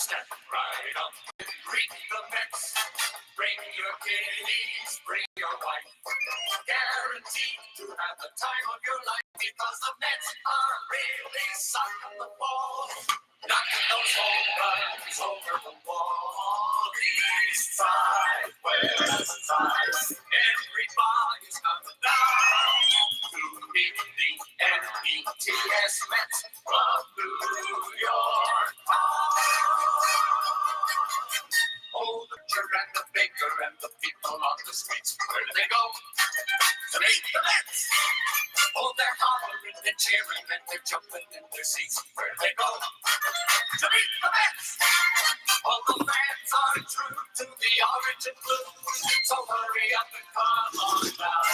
Step right up, greet the Mets. Bring your kiddies, bring your wife. Guaranteed to have the time of your life because the Mets are really sucking the ball. Knocking those home runs over the wall. East side, west side, everybody's coming down to meet the NETS Mets from New York town. Oh, the pitcher and the baker and the people on the streets, where do they go? To meet the Mets. Oh, they're hollering and cheering and they're jumping in their seats, where do they go? To meet the Mets. All the fans are true to the orange and blue, so hurry up and come on down,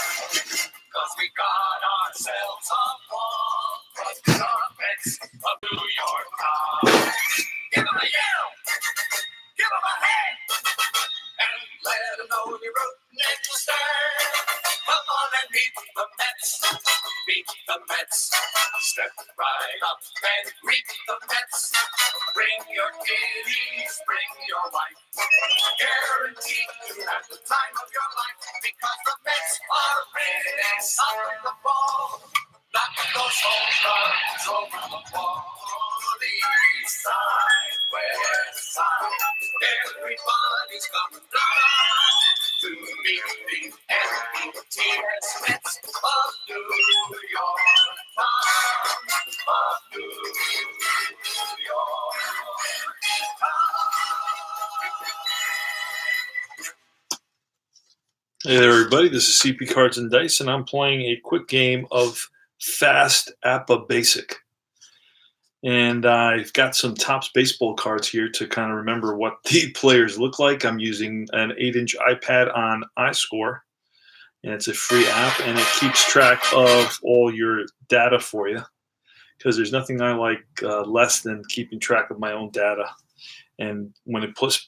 cause we got ourselves a ball, cause the Mets of New York town. Give them a yell, give them a hand, and let them know you're rooting and you stand. Come on and meet the Mets, meet the Mets. Step right up and greet the Mets. Bring your kiddies, bring your wife. Guaranteed to have the time of your life because the Mets are really sucking the ball. Knocking those home runs over the wall. East side, west side, everybody's coming down to meet the NETS Mets of New York town, of New York town. Hey there, everybody. This is CP Cards and Dice, and I'm playing a quick game of Fast APBA Basic. And I've got some Topps baseball cards here to kind of remember what the players look like. I'm using an 8-inch iPad on iScore, and it's a free app, and it keeps track of all your data for you, because there's nothing I like less than keeping track of my own data, and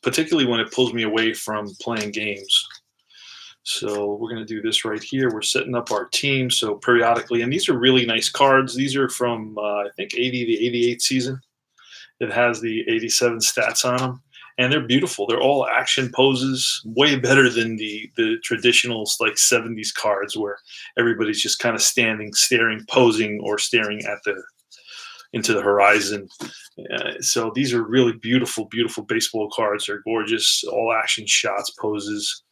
particularly when it pulls me away from playing games. So we're going to do this right here. We're setting up our team. So periodically, and these are really nice cards. These are from, I think, 80 to 88 season. It has the 87 stats on them. And they're beautiful. They're all action poses, way better than the traditional like 70s cards where everybody's just kind of standing, staring, posing, or staring at into the horizon. So these are really beautiful, beautiful baseball cards. They're gorgeous, all action shots, poses,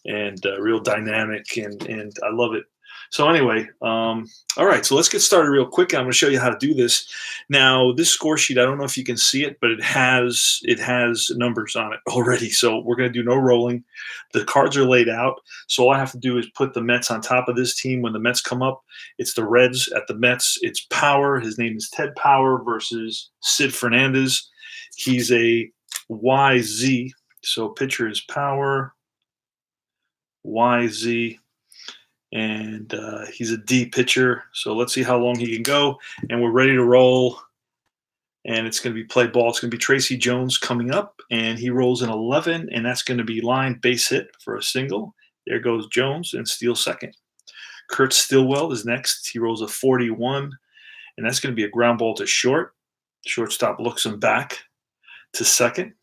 and real dynamic, and I love it. So anyway, all right, so let's get started real quick. I'm going to show you how to do this. Now, this score sheet, I don't know if you can see it, but it has numbers on it already. So we're going to do no rolling. The cards are laid out. So all I have to do is put the Mets on top of this team. When the Mets come up, it's the Reds at the Mets. It's Power. His name is Ted Power versus Sid Fernandez. He's a YZ. So pitcher is Power, YZ, and he's a D pitcher. So let's see how long he can go, and we're ready to roll. And it's going to be play ball. It's going to be Tracy Jones coming up, and he rolls an 11, and that's going to be line base hit for a single. There goes Jones, and steals second. Kurt Stillwell is next. He rolls a 41, and that's going to be a ground ball to short. Shortstop looks him back to second.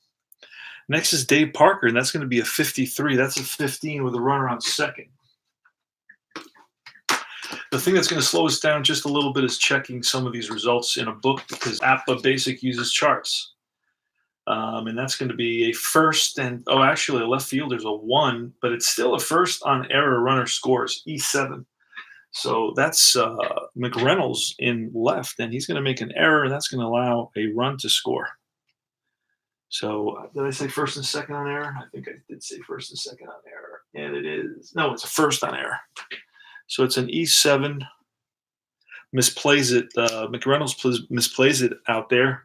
Next is Dave Parker, and that's going to be a 53. That's a 15 with a runner on second. The thing that's going to slow us down just a little bit is checking some of these results in a book, because APBA Basic uses charts. And that's going to be a first and, actually a left fielder's a 1, but it's still a first on error runner scores, E7. So that's McReynolds in left, and he's going to make an error, and that's going to allow a run to score. So did I say first and second on error? I think I did say first and second on error. And it is, no, it's a first on error. So it's an E7. Misplays it. McReynolds misplays it out there.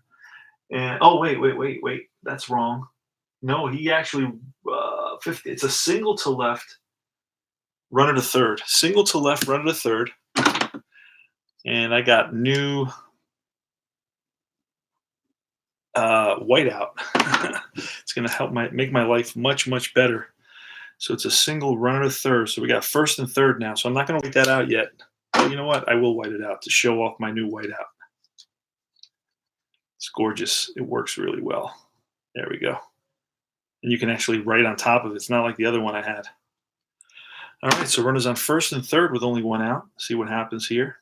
And, wait. That's wrong. No, he actually, 50. It's a single to left, runner to third. Single to left, runner to third. And I got new whiteout. It's going to help make my life much, much better. So it's a single runner to third. So we got first and third now. So I'm not going to white that out yet. But you know what? I will white it out to show off my new whiteout. It's gorgeous. It works really well. There we go. And you can actually write on top of it. It's not like the other one I had. All right, so runners on first and third with only one out. See what happens here.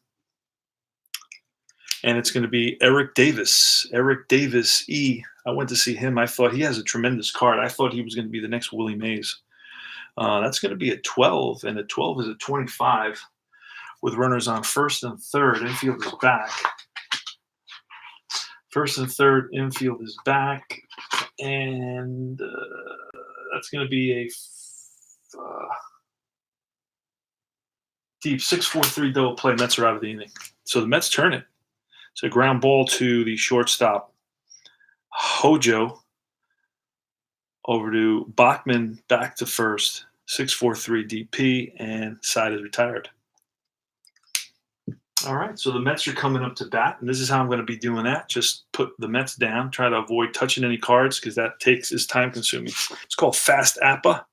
And it's going to be Eric Davis. Eric Davis, E. I went to see him. I thought he has a tremendous card. I thought he was going to be the next Willie Mays. That's going to be a 12, and a 12 is a 25 with runners on first and third. Infield is back. First and third, infield is back. And that's going to be a deep 6-4-3 double play. Mets are out of the inning. So the Mets turn it. It's a ground ball to the shortstop. Hojo over to Bachman, back to first. 6-4-3 DP, and side is retired. All right, so the Mets are coming up to bat, and this is how I'm going to be doing that. Just put the Mets down, try to avoid touching any cards because that is time consuming. It's called Fast APBA.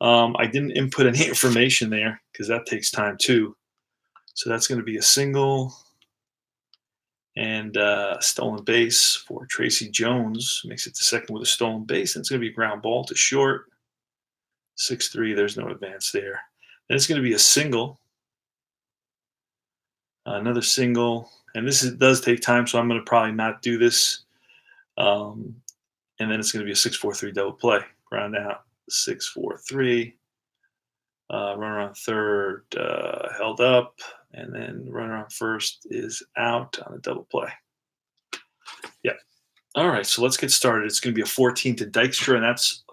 I didn't input any information there because that takes time too. So that's going to be a single and stolen base for Tracy Jones. Makes it to second with a stolen base. And it's going to be a ground ball to short. 6-3. There's no advance there. Then it's going to be a single. Another single. And this does take time, so I'm going to probably not do this. And then it's going to be a 6-4-3 double play. Ground out. 6-4-3. Runner on third held up, and then runner on first is out on a double play. Yep. All right, so let's get started. It's going to be a 14 to Dykstra, and that's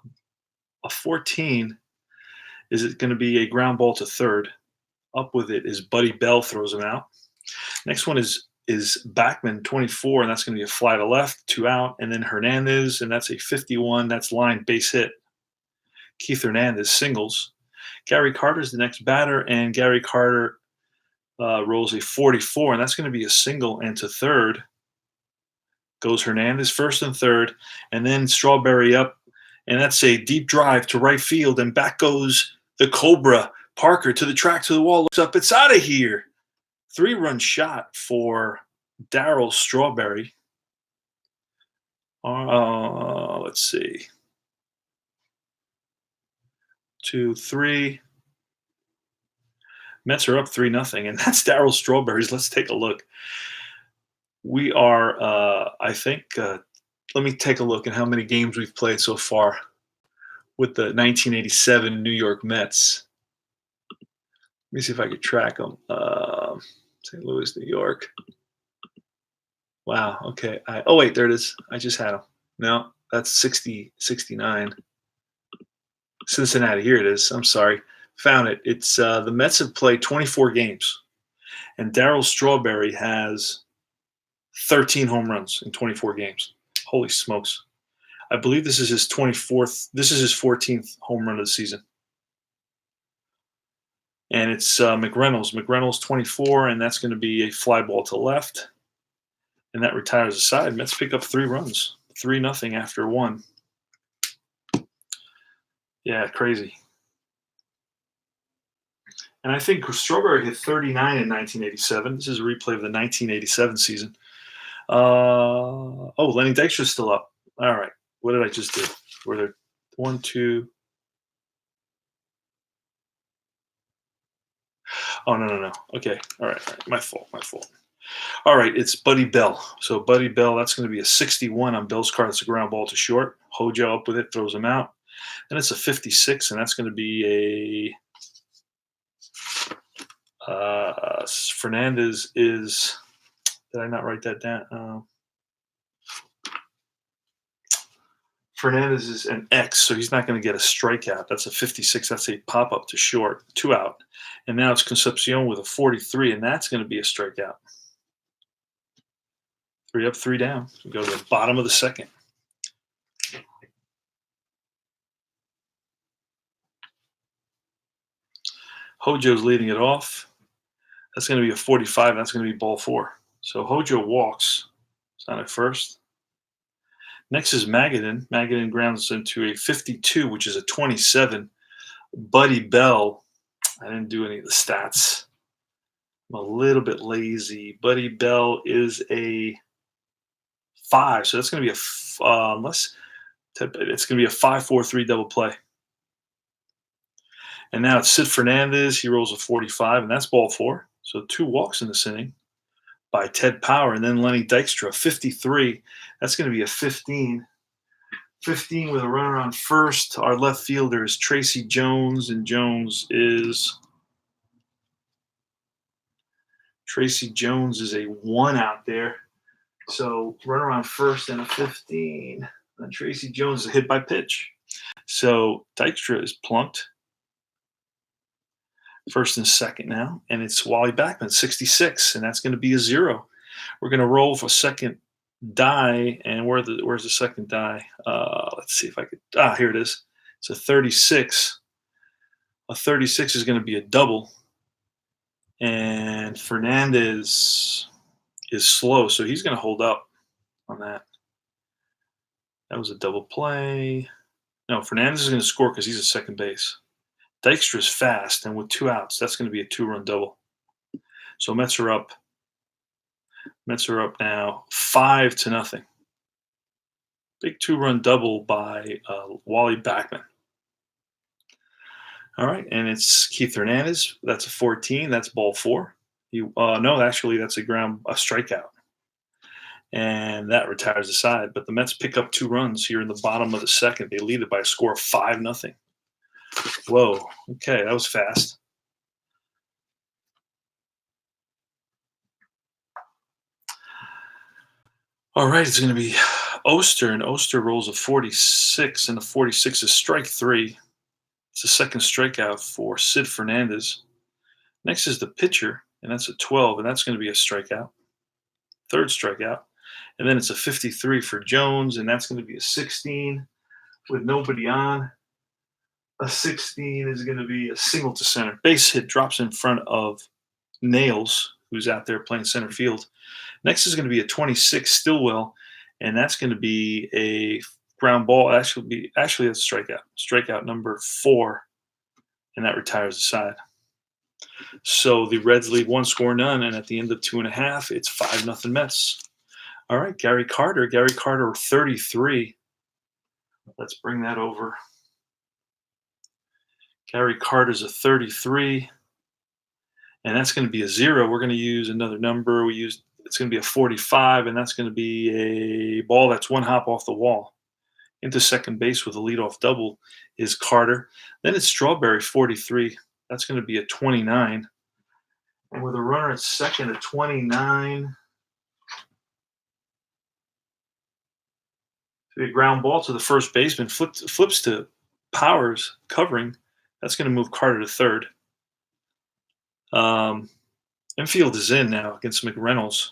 a 14. Is it going to be a ground ball to third? Up with it is Buddy Bell, throws him out. Next one is Bachman, 24, and that's going to be a fly to left, 2 out, and then Hernandez, and that's a 51. That's line base hit. Keith Hernandez singles. Gary Carter's the next batter, and Gary Carter rolls a 44, and that's going to be a single, and to third goes Hernandez, first and third, and then Strawberry up, and that's a deep drive to right field, and back goes the Cobra. Parker to the track, to the wall, looks up, it's out of here. 3-run shot for Darryl Strawberry. Let's see. 2, 3. Mets are up 3-0, and that's Darryl Strawberry's. Let's take a look. We are, I think, let me take a look at how many games we've played so far with the 1987 New York Mets. Let me see if I could track them. St. Louis, New York. Wow, okay. Oh, wait, there it is. I just had them. No, that's 69. Cincinnati, here it is. I'm sorry. Found it. It's the Mets have played 24 games, and Darryl Strawberry has 13 home runs in 24 games. Holy smokes. I believe this is his 24th. This is his 14th home run of the season. And it's McReynolds. McReynolds 24, and that's going to be a fly ball to left. And that retires the side. Mets pick up 3 runs. 3-0 after 1. Yeah, crazy. And I think Strawberry hit 39 in 1987. This is a replay of the 1987 season. Lenny Dykstra's still up. All right. What did I just do? Were there 1, 2? Oh, no. Okay. All right. My fault. All right. It's Buddy Bell. So Buddy Bell, that's going to be a 61 on Bell's card. That's a ground ball to short. Hojo up with it, throws him out. Then it's a 56, and that's going to be a Fernandez is – did I not write that down? Fernandez is an X, so he's not going to get a strikeout. That's a 56. That's a pop-up to short, 2 out. And now it's Concepcion with a 43, and that's going to be a strikeout. 3 up, 3 down. We go to the bottom of the second. Hojo's leading it off. That's going to be a 45. That's going to be ball 4. So Hojo walks. It's on at first. Next is Magadan. Magadan grounds into a 52, which is a 27. Buddy Bell. I didn't do any of the stats. I'm a little bit lazy. Buddy Bell is a 5. So that's going to be unless It's going to be a 5-4-3 double play. And now it's Sid Fernandez. He rolls a 45, and that's ball 4. So 2 walks in this inning by Ted Power. And then Lenny Dykstra, 53. That's going to be a 15. 15 with a runner on first. Our left fielder is Tracy Jones, and Tracy Jones is a 1 out there. So runner on first and a 15. And Tracy Jones is hit by pitch. So Dykstra is plunked. First and second now, and it's Wally Backman, 66, and that's going to be a 0. We're going to roll for second die, and where's the second die? Let's see if I could. Here it is. It's a 36. A 36 is going to be a double, and Fernandez is slow, so he's going to hold up on that. That was a double play. No, Fernandez is going to score because he's at second base. Dykstra's fast, and with 2 outs, that's going to be a 2-run double. So Mets are up. Mets are up now 5-0. Big 2-run double by Wally Backman. All right, and it's Keith Hernandez. That's a 14. That's ball 4. No, actually, that's a strikeout, and that retires the side. But the Mets pick up 2 runs here in the bottom of the second. They lead it by a score of 5-0. Whoa. Okay, that was fast. All right, it's going to be Oster, and Oster rolls a 46, and the 46 is strike 3. It's the second strikeout for Sid Fernandez. Next is the pitcher, and that's a 12, and that's going to be a strikeout. Third strikeout. And then it's a 53 for Jones, and that's going to be a 16 with nobody on. A 16 is going to be a single to center. Base hit, drops in front of Nails, who's out there playing center field. Next is going to be a 26, Stillwell, and that's going to be a ground ball. Actually, that's a strikeout. Strikeout number 4, and that retires the side. So the Reds lead 1-0, and at the end of 2.5, it's 5-0 Mets. All right, Gary Carter, 33. Let's bring that over. Gary Carter's a 33, and that's going to be a 0. We're going to use another number. It's going to be a 45, and that's going to be a ball that's 1 hop off the wall. Into second base with a leadoff double is Carter. Then it's Strawberry, 43. That's going to be a 29. And with a runner at second, a 29. So a ground ball to the first baseman, flips to Powers covering. That's going to move Carter to third. Infield is in now against McReynolds,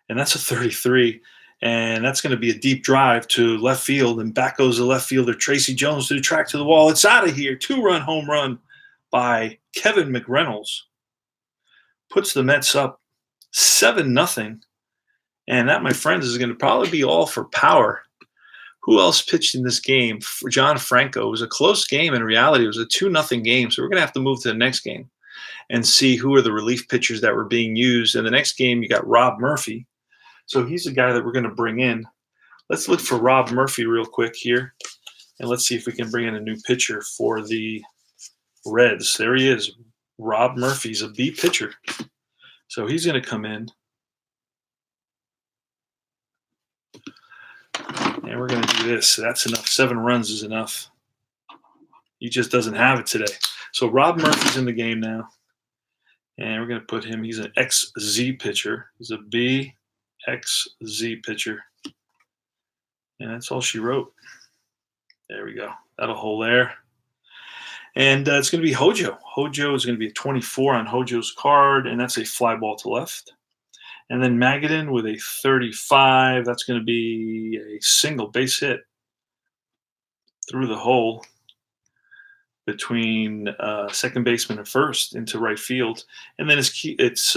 and that's a 33. And that's going to be a deep drive to left field, and back goes the left fielder, Tracy Jones, to the track to the wall. It's out of here. 2-run home run by Kevin McReynolds. Puts the Mets up 7-0. And that, my friends, is going to probably be all for Power. Who else pitched in this game? For John Franco. It was a close game. In reality, it was a 2-0 game. So we're going to have to move to the next game and see who are the relief pitchers that were being used. In the next game, you got Rob Murphy. So he's the guy that we're going to bring in. Let's look for Rob Murphy real quick here, and let's see if we can bring in a new pitcher for the Reds. There he is. Rob Murphy's a B pitcher. So he's going to come in. And we're going to do this. That's enough. 7 runs is enough. He just doesn't have it today. So Rob Murphy's in the game now. And we're going to put him. He's an XZ pitcher. He's a BXZ pitcher. And that's all she wrote. There we go. That'll hold there. And it's going to be Hojo. Hojo is going to be a 24 on Hojo's card, and that's a fly ball to left. And then Magadan with a 35. That's going to be a single base hit through the hole between second baseman and first into right field. And then it's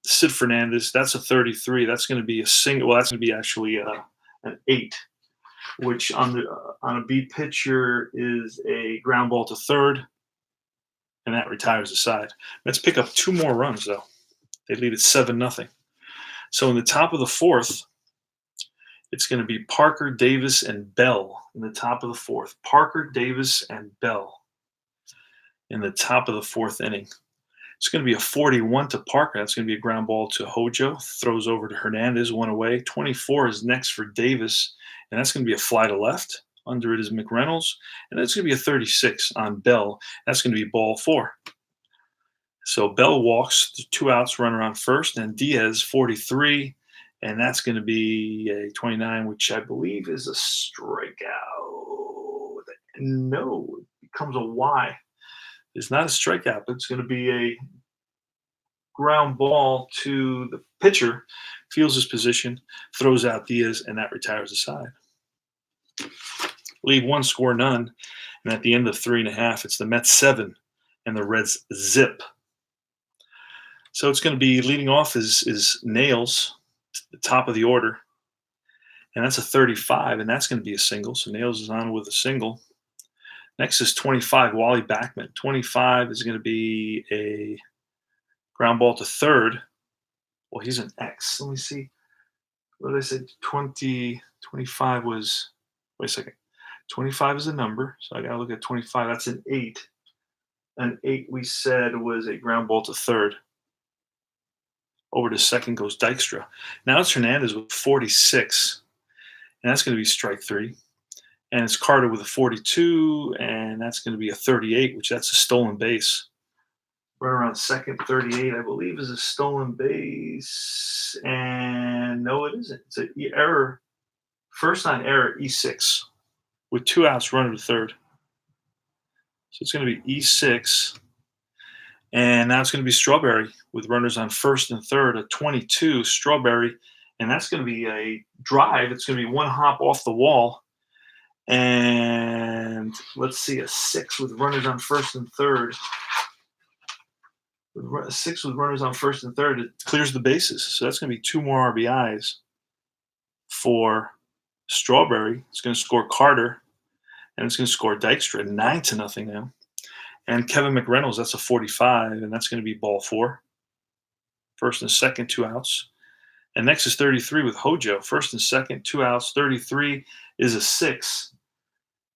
Sid Fernandez. That's a 33. That's going to be a single. Well, that's going to be actually an 8, which on a beat pitcher is a ground ball to third, and that retires the side. Let's pick up 2 more runs, though. They lead at 7-0. So in the top of the 4th, It's going to be Parker, Davis, and Bell in the top of the fourth. Parker, Davis, and Bell in the top of the fourth inning. It's going to be a 41 to Parker. That's going to be a ground ball to Hojo. Throws over to Hernandez, one away. 24 is next for Davis, and that's going to be a fly to left. Under it is McReynolds, and that's going to be a 36 on Bell. That's going to be ball 4. So Bell walks, 2 outs, runner on first, and Diaz, 43, and that's going to be a 29, which I believe is a strikeout. No, it becomes a Y. It's not a strikeout, but it's going to be a ground ball to the pitcher, feels his position, throws out Diaz, and that retires the side. Leave one, score none, and at the end of 3.5, it's the Mets 7 and the Reds zip. So it's going to be leading off is Nails, the top of the order, and that's a 35, and that's going to be a single. So Nails is on with a single. Next is 25, Wally Backman. 25 is going to be a ground ball to third. Well, he's an X. Let me see. What did I say? 25 was, wait a second. 25 is a number, so I got to look at 25. That's an 8. An 8 we said was a ground ball to third. Over to second goes Dykstra. Now it's Hernandez with 46, and that's going to be strike 3. And it's Carter with a 42, and that's going to be a 38, which that's a stolen base. Right around second, 38, I believe, is a stolen base. And no, it isn't. It's an error. First on error, E6, with 2 outs, runner to third. So it's going to be E6. And now it's going to be Strawberry with runners on first and third, a 22, Strawberry. And that's going to be a drive. It's going to be one hop off the wall. And let's see, a 6 with runners on first and third. A 6 with runners on first and third, it clears the bases. So that's going to be 2 more RBIs for Strawberry. It's going to score Carter, and it's going to score Dykstra, 9-0 now. And Kevin McReynolds, that's a 45, and that's going to be ball 4. First and second, 2 outs. And next is 33 with Hojo. First and second, 2 outs. 33 is a 6.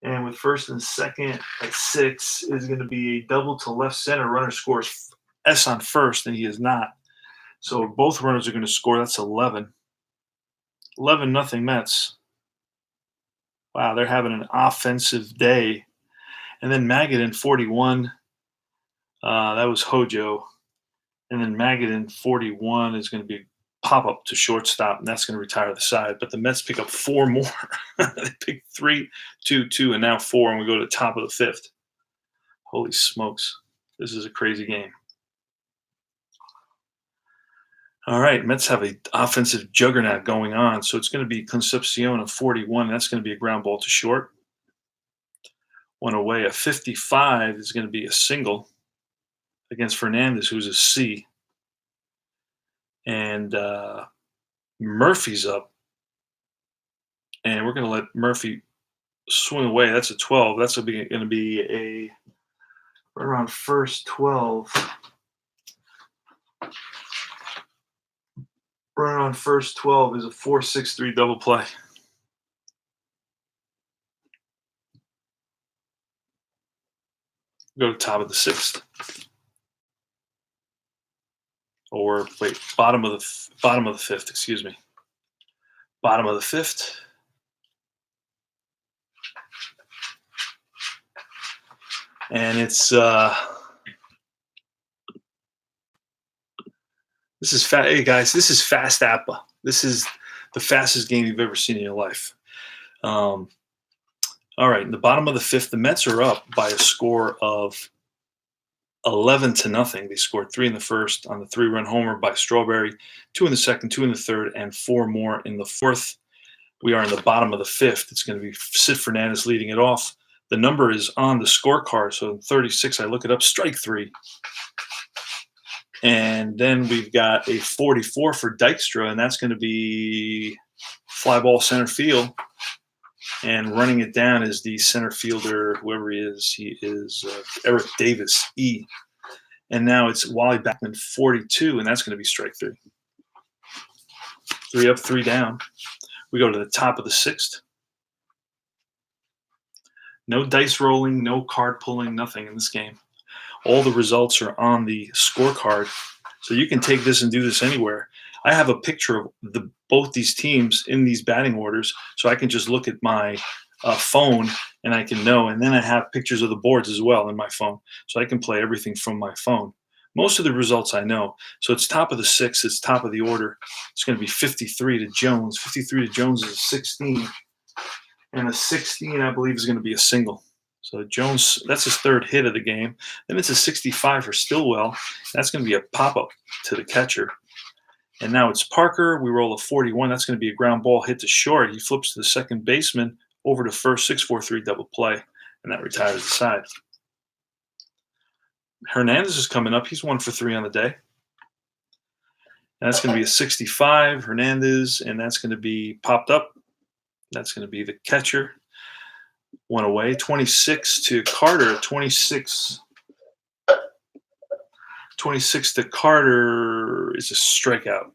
And with first and second at 6 is going to be a double to left center. Runner scores S on first, and he is not. So both runners are going to score. That's 11. 11-0 Mets. Wow, they're having an offensive day. And then Magadan, 41. That was Hojo. And then Magadan, 41, is going to be pop up to shortstop, and that's going to retire the side. But the Mets pick up 4 more. They pick 3, 2, 2, and now 4, and we go to the top of the 5th. Holy smokes. This is a crazy game. All right, Mets have an offensive juggernaut going on. So it's going to be Concepcion of 41. And that's going to be a ground ball to short. One away. A 55 is going to be a single against Fernandez, who's a C. And Murphy's up. And we're going to let Murphy swing away. That's a 12. That's going to be a right around first 12. Runner on first 12 is a 4-6-3 double play. Go to top of the 6th. Or wait, bottom of the 5th, excuse me. Bottom of the 5th. And it's this is fast. Hey guys, this is fast APBA. This is the fastest game you've ever seen in your life. All right, in the bottom of the 5th, the Mets are up by a score of 11-0. They scored 3 in the first on the 3-run homer by Strawberry, 2 in the second, 2 in the third, and 4 more in the fourth. We are in the bottom of the 5th. It's going to be Sid Fernandez leading it off. The number is on the scorecard, so 36, I look it up, strike 3. And then we've got a 44 for Dykstra, and that's going to be fly ball center field. And running it down is the center fielder, whoever he is Eric Davis, E. And now it's Wally Backman, 42, and that's going to be strike 3. 3 up, 3 down. We go to the top of the sixth. No dice rolling, no card pulling, nothing in this game. All the results are on the scorecard. So you can take this and do this anywhere. I have a picture of both these teams in these batting orders, so I can just look at my phone and I can know. And then I have pictures of the boards as well in my phone, so I can play everything from my phone. Most of the results I know. So it's top of the sixth, it's top of the order. It's going to be 53 to Jones. 53 to Jones is a 16. And a 16, I believe, is going to be a single. So Jones, that's his third hit of the game. Then it's a 65 for Stillwell. That's going to be a pop-up to the catcher. And now it's Parker. We roll a 41. That's going to be a ground ball hit to short. He flips to the second baseman, over to first, 6-4-3 double play, and that retires the side. Hernandez is coming up. He's 1 for 3 on the day. And that's going to be a 65, Hernandez, and that's going to be popped up. That's going to be the catcher. 1 away. 26 to Carter. 26 to Carter is a strikeout.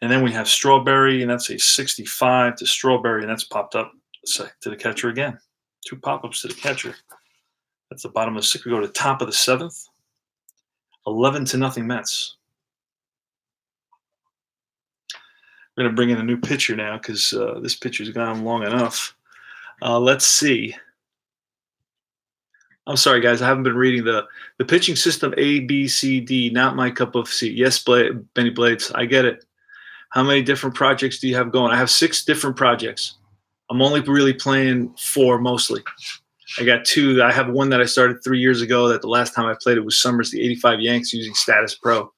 And then we have Strawberry, and that's a 65 to Strawberry, and that's popped up to the catcher again. 2 pop-ups to the catcher. That's the bottom of the sixth. We go to the top of the seventh. 11 to nothing Mets. We're going to bring in a new pitcher now because this pitcher's gone long enough. Let's see. I'm sorry, guys. I haven't been reading the pitching system A, B, C, D. Not my cup of tea. Yes, Benny Blades. I get it. How many different projects do you have going? I have 6 different projects. I'm only really playing 4 mostly. I got 2. I have one that I started 3 years ago that the last time I played it was Summers, the 85 Yanks using Status Pro.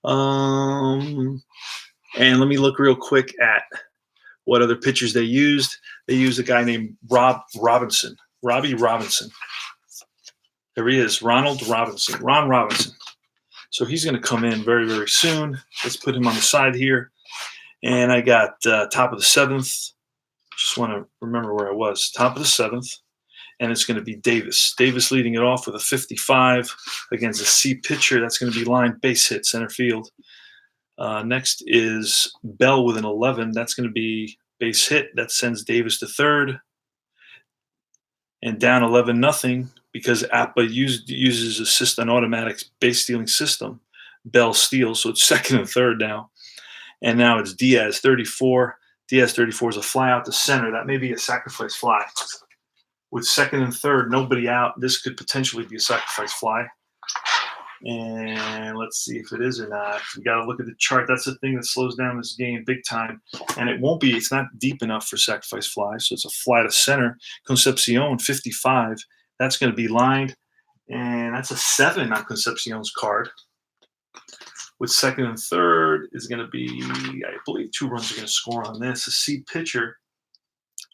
And let me look real quick at what other pitchers they used. They used a guy named Robbie Robinson. There he is, Ron Robinson. So he's going to come in very, very soon. Let's put him on the side here. And I got top of the 7th. Just want to remember where I was. Top of the 7th. And it's going to be Davis. Davis leading it off with a 55 against a C pitcher. That's going to be line base hit, center field. Next is Bell with an 11. That's going to be base hit. That sends Davis to third. And down 11-0 because APBA uses an automatic base stealing system. Bell steals, so it's second and third now. And now it's Diaz, 34. Diaz, 34 is a fly out to center. That may be a sacrifice fly. With second and third, nobody out, this could potentially be a sacrifice fly. And let's see if it is or not. We got to look at the chart. That's the thing that slows down this game big time. And it won't be. It's not deep enough for sacrifice fly. So it's a fly to center. Concepcion, 55. That's going to be lined. And that's a 7 on Concepcion's card. With second and third is going to be, I believe, 2 runs are going to score on this. A C pitcher,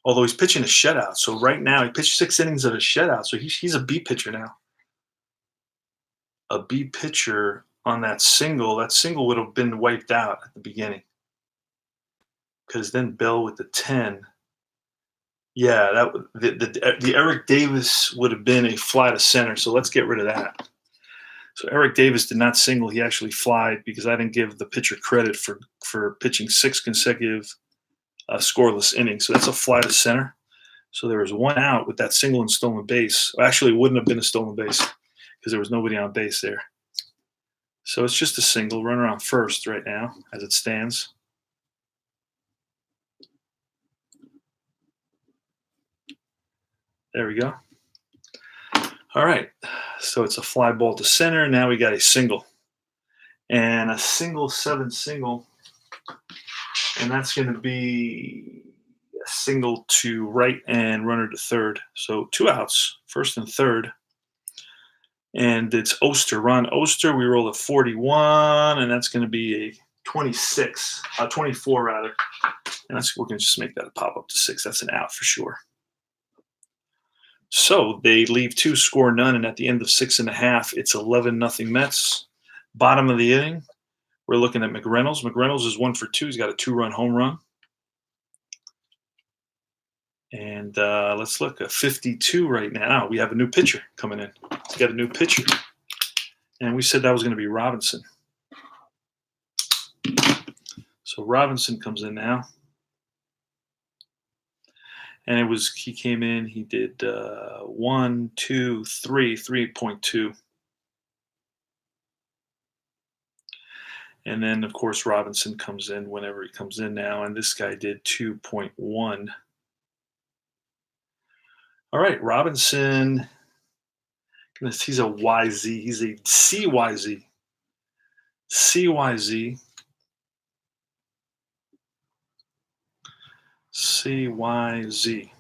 although he's pitching a shutout. So right now, he pitched 6 innings of a shutout. So he's a B pitcher now. A B pitcher on that single would have been wiped out at the beginning. Because then Bell with the 10. Yeah, the Eric Davis would have been a fly to center. So let's get rid of that. So Eric Davis did not single. He actually flied because I didn't give the pitcher credit for pitching 6 consecutive scoreless innings. So that's a fly to center. So there was 1 out with that single and stolen base. Actually, it wouldn't have been a stolen base because there was nobody on base there. So it's just a single, runner on first right now as it stands. There we go. All right, so it's a fly ball to center. Now we got a single. And a single, 7 single. And that's going to be a single to right and runner to third. So 2 outs, first and third. And it's Oster, Ron Oster. We roll a 41, and that's going to be a 24 rather. And we're going to just make that a pop-up to 6. That's an out for sure. So they leave 2, score none, and at the end of 6.5, it's 11-0 Mets. Bottom of the inning, we're looking at McReynolds. McReynolds is 1 for 2. He's got a 2-run home run. And let's look, a 52 right now. We have a new pitcher coming in. He's got a new pitcher. And we said that was going to be Robinson. So Robinson comes in now. And he came in, he did 1, 2, 3, 3.2. And then, of course, Robinson comes in whenever he comes in now, and this guy did 2.1. All right, Robinson, he's a YZ. He's a CYZ. CYZ. CYZ.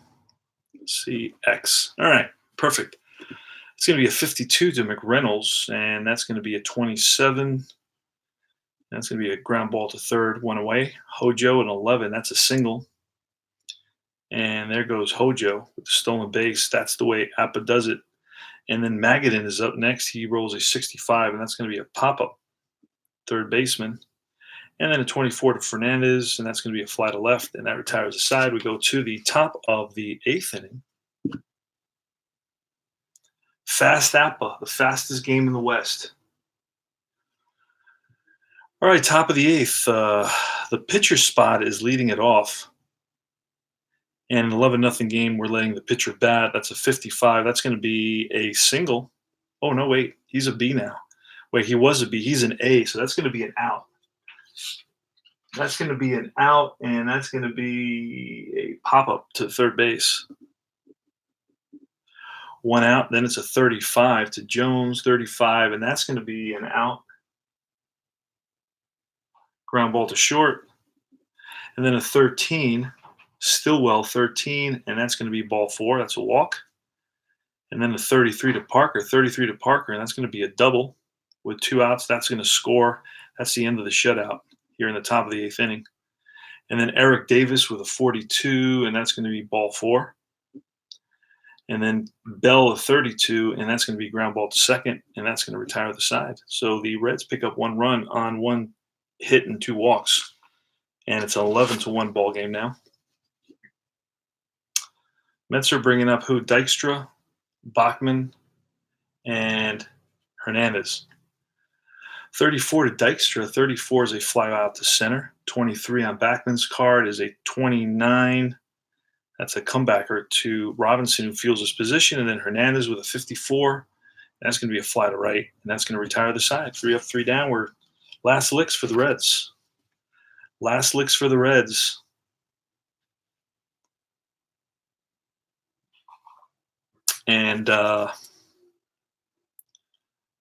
CX. All right, perfect. It's going to be a 52 to McReynolds, and that's going to be a 27. That's going to be a ground ball to third, one away. Hojo an 11. That's a single. And there goes Hojo with the stolen base. That's the way APBA does it. And then Magadan is up next. He rolls a 65, and that's going to be a pop-up third baseman. And then a 24 to Fernandez, and that's going to be a fly to left, and that retires the side. We go to the top of the 8th inning. Fast APBA, the fastest game in the West. All right, top of the 8th. The pitcher spot is leading it off. And an 11-0 game, we're letting the pitcher bat. That's a 55. That's going to be a single. Oh, no, wait. He's a B now. Wait, he was a B. He's an A, so that's going to be an out. That's going to be an out, and that's going to be a pop-up to third base. One out, then it's a 35 to Jones, 35, and that's going to be an out. Ground ball to short. And then a 13, Stillwell 13, and that's going to be ball 4. That's a walk. And then a 33 to Parker, and that's going to be a double with 2 outs. That's going to score. That's the end of the shutout here in the top of the 8th inning. And then Eric Davis with a 42, and that's going to be ball 4. And then Bell a 32, and that's going to be ground ball to second, and that's going to retire the side. So the Reds pick up 1 run on 1 hit and 2 walks, and it's an 11-1 ball game now. Mets are bringing up who? Dykstra, Bachman, and Hernandez. 34 to Dykstra. 34 is a fly out to center. 23 on Bachman's card is a 29. That's a comebacker to Robinson, who fields his position, and then Hernandez with a 54. That's going to be a fly to right, and that's going to retire the side. 3 up, 3 down. We're last licks for the Reds. Last licks for the Reds. And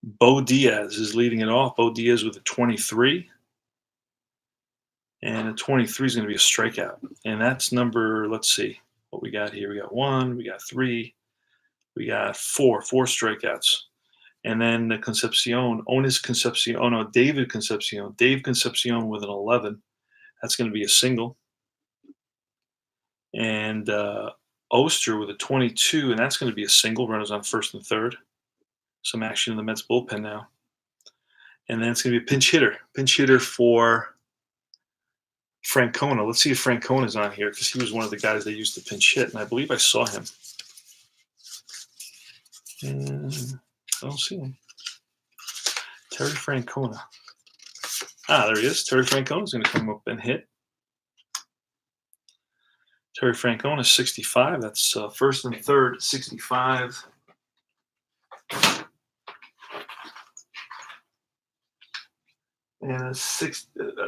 Bo Diaz is leading it off. Bo Diaz with a 23. And a 23 is going to be a strikeout. And that's number, let's see what we got here. We got 1, we got 3, we got 4 strikeouts. And then the Concepcion, David Concepcion. Dave Concepcion with an 11. That's going to be a single. And Oster with a 22, and that's going to be a single. Runners on first and third. Some action in the Mets bullpen now. And then it's going to be a pinch hitter for Francona. Let's see if Francona's on here, because he was one of the guys they used to pinch hit, and I believe I saw him. And I don't see him. Terry Francona. There he is. Terry Francona is going to come up and hit. Terry Francona, 65. That's first and third, 65. And a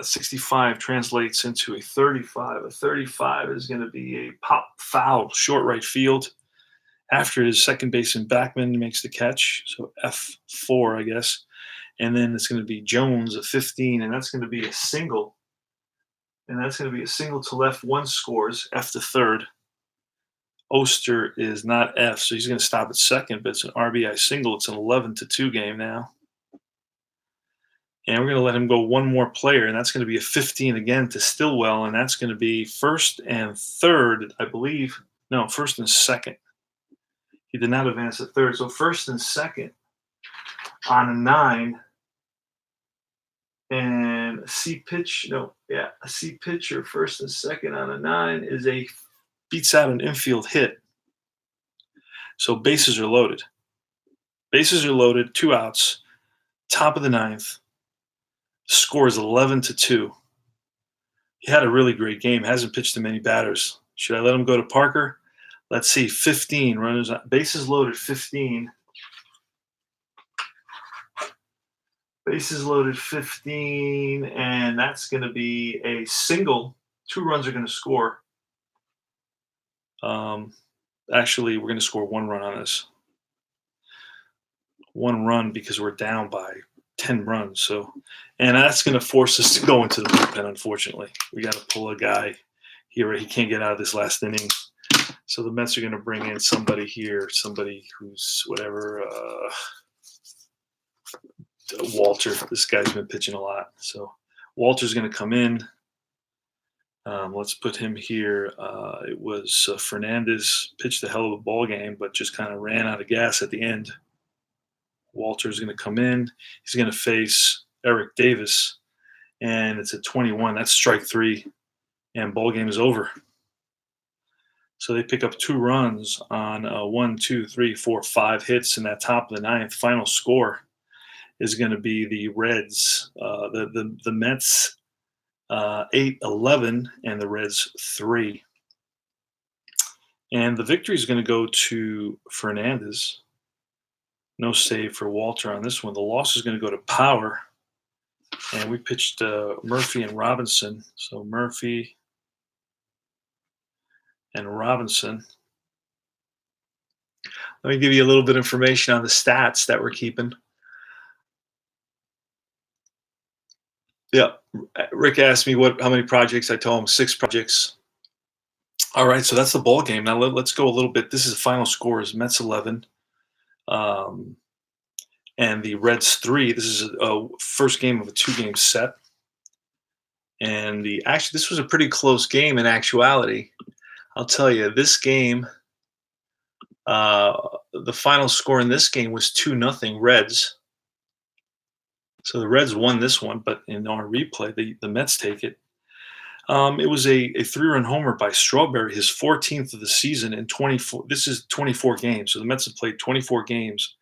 65 translates into a 35. A 35 is going to be a pop foul, short right field. After his second baseman Bachman makes the catch, so F4, I guess. And then it's going to be Jones at 15, and that's going to be a single. And that's going to be a single to left. 1 scores, F to third. Oster is not F, so he's going to stop at second, but it's an RBI single. It's an 11-2 game now. And we're going to let him go 1 more player, and that's going to be a 15 again to Stillwell, and that's going to be first and third, I believe. No, first and second. He did not advance at third. So first and second on a 9. And a C pitch or first and second on a 9 beats out an infield hit. So bases are loaded. 2 outs, top of the 9th. Scores 11-2. He had a really great game. Hasn't pitched to many batters. Should I let him go to Parker? Let's see, 15 runners, bases loaded, 15. Bases loaded, 15, and that's going to be a single. 2 runs are going to score. Actually, we're going to score 1 run on this. 1 run because we're down by 10 runs. So, and that's going to force us to go into the bullpen. Unfortunately, we got to pull a guy here. He can't get out of this last inning. So the Mets are going to bring in somebody here, somebody who's whatever. Walter. This guy's been pitching a lot. So Walter's going to come in. Let's put him here. It was Fernandez pitched a hell of a ball game, but just kind of ran out of gas at the end. Walter's going to come in. He's going to face Eric Davis, and it's at 21. That's strike 3, and ball game is over. So they pick up 2 runs on 1, 2, 3, 4, 5 hits in that top of the 9th. Final score is going to be the Reds, the Mets 8-11, and the Reds 3. And the victory is going to go to Fernandez. No save for Walter on this one. The loss is going to go to Power. And we pitched Murphy and Robinson. So Murphy and Robinson. Let me give you a little bit of information on the stats that we're keeping. Yeah, Rick asked me how many projects. I told him 6 projects. All right, so that's the ball game. Now let's go a little bit. This is the final score: is Mets 11, and the Reds 3. This is a first game of a 2-game set, and this was a pretty close game in actuality. I'll tell you, this game, the final score in this game was 2-0 Reds. So the Reds won this one, but in our replay, the Mets take it. It was a 3-run homer by Strawberry, his 14th of the season in 24. This is 24 games. So the Mets have played 24 games,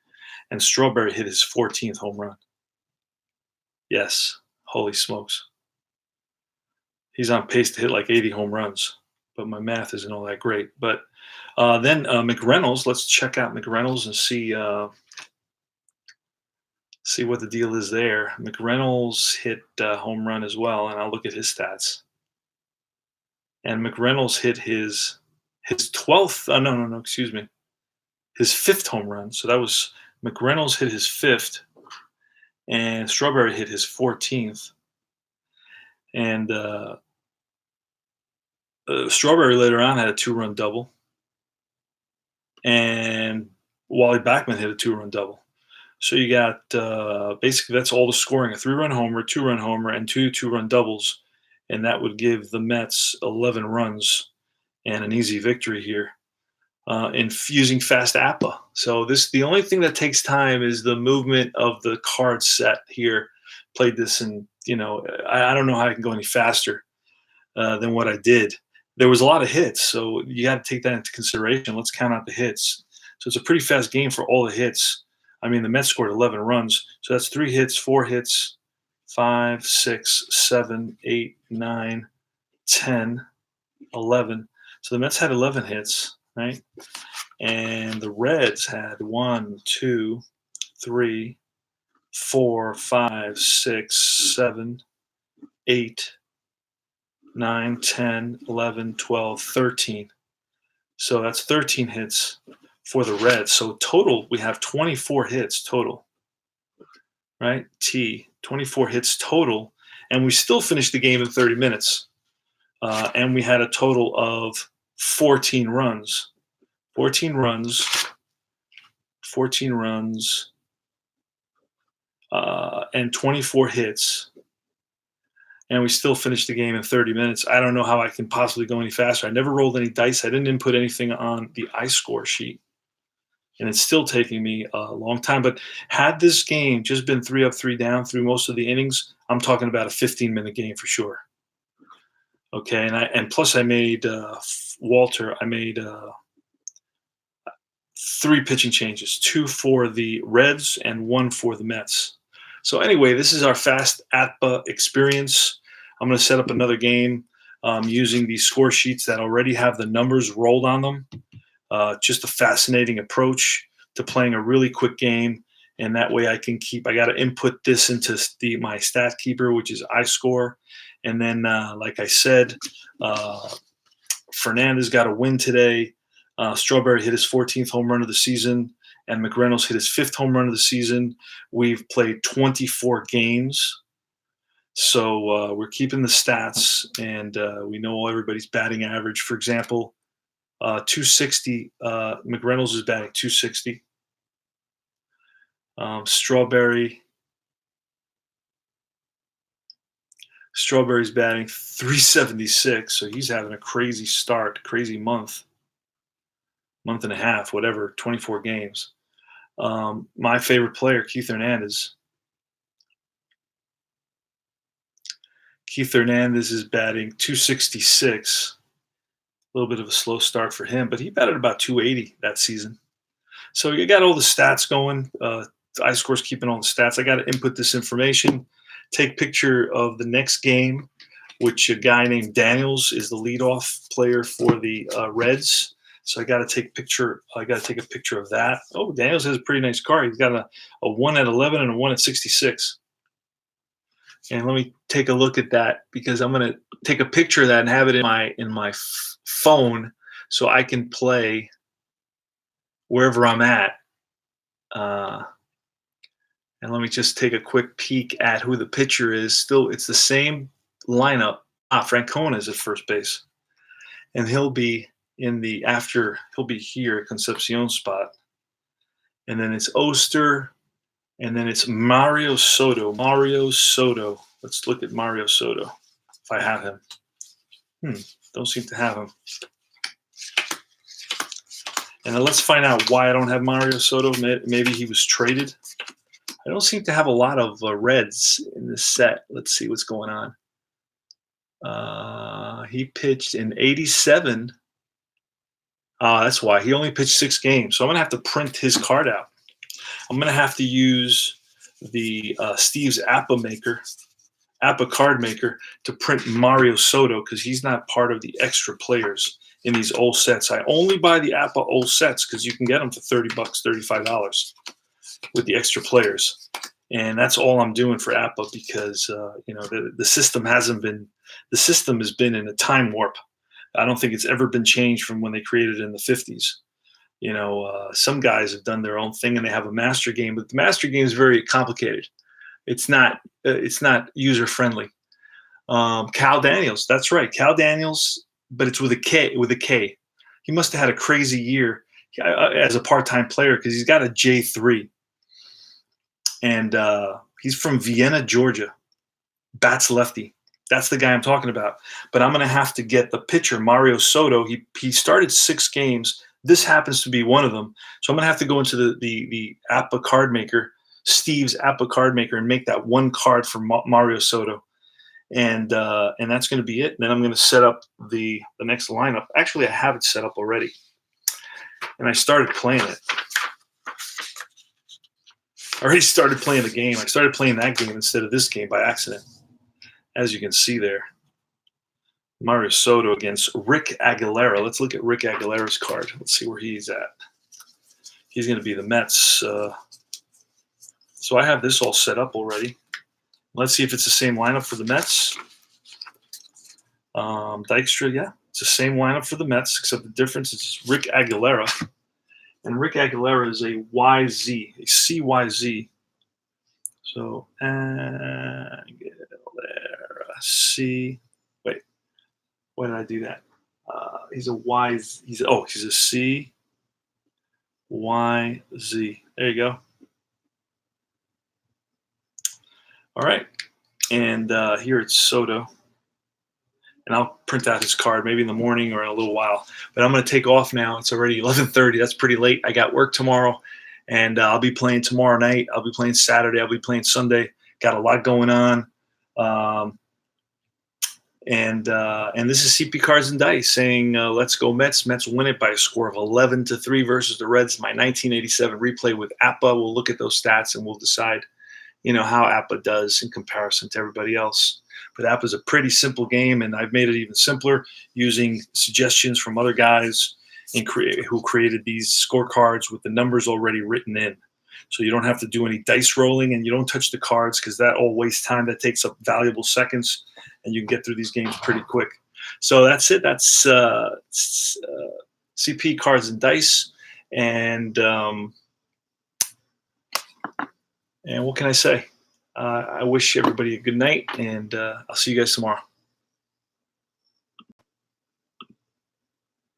and Strawberry hit his 14th home run. Yes, holy smokes. He's on pace to hit like 80 home runs, but my math isn't all that great. But then McReynolds, let's check out McReynolds and see what the deal is there. McReynolds hit home run as well, and I'll look at his stats. And McReynolds hit his 12th. No, excuse me, his 5th home run. So that was McReynolds hit his 5th, and Strawberry hit his 14th. And Strawberry later on had a 2-run double, and Wally Backman hit a 2-run double. So you got basically that's all the scoring: a 3-run homer, 2-run homer, and 2 2-run doubles, and that would give the Mets 11 runs and an easy victory here in using fast APBA. So the only thing that takes time is the movement of the card set here. Played this, and I don't know how I can go any faster than what I did. There was a lot of hits, so you got to take that into consideration. Let's count out the hits. So it's a pretty fast game for all the hits. I mean, the Mets scored 11 runs, so that's 3 hits, 4 hits, 5, 6, 7, 8, 9, 10, 11. So the Mets had 11 hits, right? And the Reds had 1, 2, 3, 4, 5, 6, 7, 8, 9, 10, 11, 12, 13. So that's 13 hits for the Reds. So total, we have 24 hits total, right? 24 hits total. And we still finished the game in 30 minutes. And we had a total of 14 runs. 14 runs, and 24 hits. And we still finished the game in 30 minutes. I don't know how I can possibly go any faster. I never rolled any dice. I didn't input anything on the iScore sheet. And it's still taking me a long time. But had this game just been 3 up, 3 down through most of the innings, I'm talking about a 15-minute game for sure. Okay, and plus I made Walter. I made 3 pitching changes, 2 for the Reds and 1 for the Mets. So anyway, this is our fast APBA experience. I'm going to set up another game using these score sheets that already have the numbers rolled on them. Just a fascinating approach to playing a really quick game. And that way I can I got to input this into my stat keeper, which is iScore. And then, like I said, Fernandez got a win today. Strawberry hit his 14th home run of the season, and McReynolds hit his 5th home run of the season. We've played 24 games. So we're keeping the stats, and we know everybody's batting average. For example, 260. McReynolds is batting 260. Strawberry's batting 376, so he's having a crazy start, crazy month and a half, whatever, 24 games. My favorite player, Keith Hernandez. Keith Hernandez is batting 266. A little bit of a slow start for him, but he batted about 280 that season. So you got all the stats going. iScore's keeping all the stats. I got to input this information, take picture of the next game, which a guy named Daniels is the leadoff player for the Reds. So I got to take a picture of that. Oh, Daniels has a pretty nice card. He's got a 1 at 11 and a 1 at 66. And let me take a look at that, because I'm going to take a picture of that and have it in my phone so I can play wherever I'm at. And let me just take a quick peek at who the pitcher is. Still, it's the same lineup. Francona is at first base, and he'll be he'll be here at Concepcion spot, and then it's Oster, and then it's Mario Soto. Let's look at Mario Soto if I have him. Don't seem to have him. And then let's find out why I don't have Mario Soto. Maybe he was traded. I don't seem to have a lot of Reds in this set. Let's see what's going on. He pitched in 87. That's why. He only pitched 6 games. So I'm going to have to print his card out. I'm going to have to use the Steve's APBA card maker to print Mario Soto, because he's not part of the extra players in these old sets. I only buy the APBA old sets because you can get them for $30, $35 with the extra players. And that's all I'm doing for APBA, because the system has been in a time warp. I don't think it's ever been changed from when they created it in the 50s. Some guys have done their own thing and they have a master game, but the master game is very complicated. It's not user friendly. Cal Daniels, that's right, Cal Daniels, but it's with a K. He must have had a crazy year as a part-time player, because he's got a J3, and he's from Vienna, Georgia. Bats lefty. That's the guy I'm talking about. But I'm going to have to get the pitcher, Mario Soto. He started 6 games. This happens to be one of them. So I'm going to have to go into the APBA card maker, Steve's APBA card maker, and make that one card for Mario Soto. And that's going to be it. And then I'm going to set up the next lineup. Actually, I have it set up already. And I started playing it. I already started playing the game. I started playing that game instead of this game by accident, as you can see there. Mario Soto against Rick Aguilera. Let's look at Rick Aguilera's card. Let's see where he's at. He's going to be the Mets. So I have this all set up already. Let's see if it's the same lineup for the Mets. Dykstra, yeah. It's the same lineup for the Mets, except the difference is Rick Aguilera. And Rick Aguilera is a YZ, a CYZ. So Aguilera, C. Wait, why did I do that? He's a Y. He's a C. Y Z. There you go. All right, and here it's Soto, and I'll print out his card maybe in the morning or in a little while. But I'm going to take off now. It's already 11:30. That's pretty late. I got work tomorrow, and I'll be playing tomorrow night. I'll be playing Saturday. I'll be playing Sunday. Got a lot going on. And this is CP Cards and Dice saying, let's go Mets. Mets win it by a score of 11-3 versus the Reds. My 1987 replay with APBA. We'll look at those stats and we'll decide, how APBA does in comparison to everybody else. But APBA is a pretty simple game, and I've made it even simpler using suggestions from other guys who created these scorecards with the numbers already written in. So you don't have to do any dice rolling, and you don't touch the cards because that all wastes time. That takes up valuable seconds, and you can get through these games pretty quick. So that's it. That's CP Cards and Dice. And what can I say? I wish everybody a good night, and I'll see you guys tomorrow.